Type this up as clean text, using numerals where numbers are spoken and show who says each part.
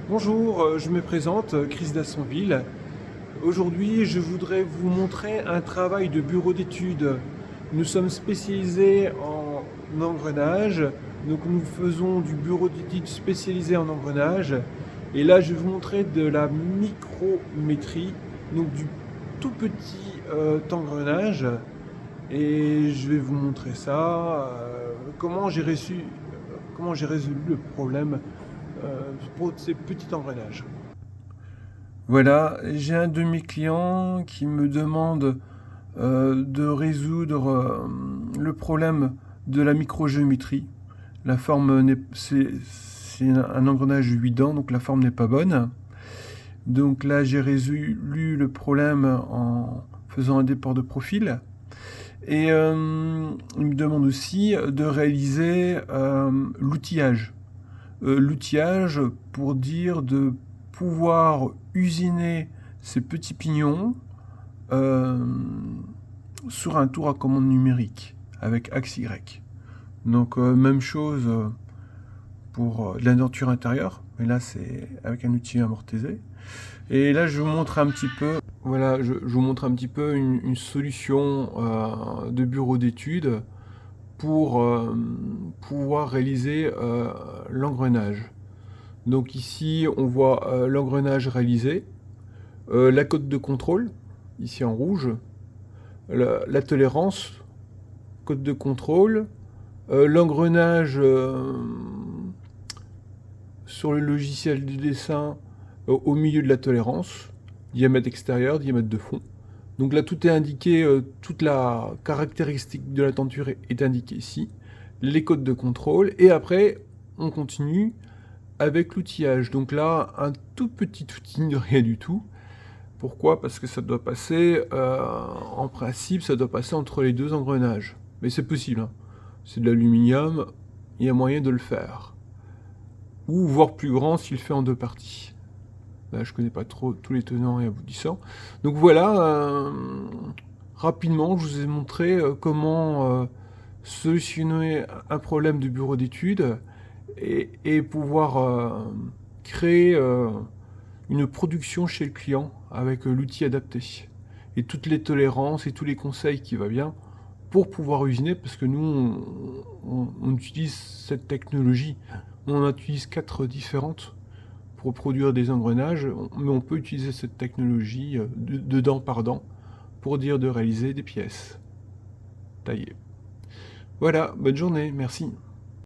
Speaker 1: Bonjour, je me présente, Chris Dassonville. Aujourd'hui, je voudrais vous montrer un travail de bureau d'études. Nous sommes spécialisés en engrenage, donc nous faisons du bureau d'études spécialisé en engrenage. Et là, je vais vous montrer de la micrométrie, donc du tout petit engrenage. Et je vais vous montrer ça, comment j'ai résolu le problème pour ces petits engrenages. Voilà, j'ai un de mes clients qui me demande de résoudre le problème de la microgéométrie. La forme c'est un engrenage de 8 dents, donc la forme n'est pas bonne. Donc là, j'ai résolu le problème en faisant un déport de profil. Et il me demande aussi de réaliser l'outillage. L'outillage pour dire de pouvoir usiner ces petits pignons euh, sur un tour à commande numérique avec axe Y. Donc même chose pour la denture intérieure, mais là c'est avec un outil amortisé. Et là je vous montre un petit peu, voilà, je vous montre un petit peu une solution de bureau d'études pour pouvoir réaliser l'engrenage. Donc ici, on voit l'engrenage réalisé, la cote de contrôle, ici en rouge, la tolérance, cote de contrôle, l'engrenage sur le logiciel de dessin au milieu de la tolérance, diamètre extérieur, diamètre de fond. Donc là, tout est indiqué, toute la caractéristique de la tenture est indiquée ici, les codes de contrôle, et après, on continue avec l'outillage. Donc là, un tout petit outil de rien du tout. Pourquoi? Parce que ça doit passer, en principe, ça doit passer entre les deux engrenages. Mais c'est possible, hein. C'est de l'aluminium, il y a moyen de le faire. Ou voire plus grand s'il fait en deux parties. Là, je connais pas trop tous les tenants et aboutissants. Donc voilà, rapidement, je vous ai montré comment solutionner un problème de bureau d'études et pouvoir créer une production chez le client avec l'outil adapté et toutes les tolérances et tous les conseils qui va bien pour pouvoir usiner, parce que nous on utilise cette technologie, on en utilise 4 différentes pour produire des engrenages, mais on peut utiliser cette technologie de dent par dent pour dire de réaliser des pièces taillées. Voilà, bonne journée, merci.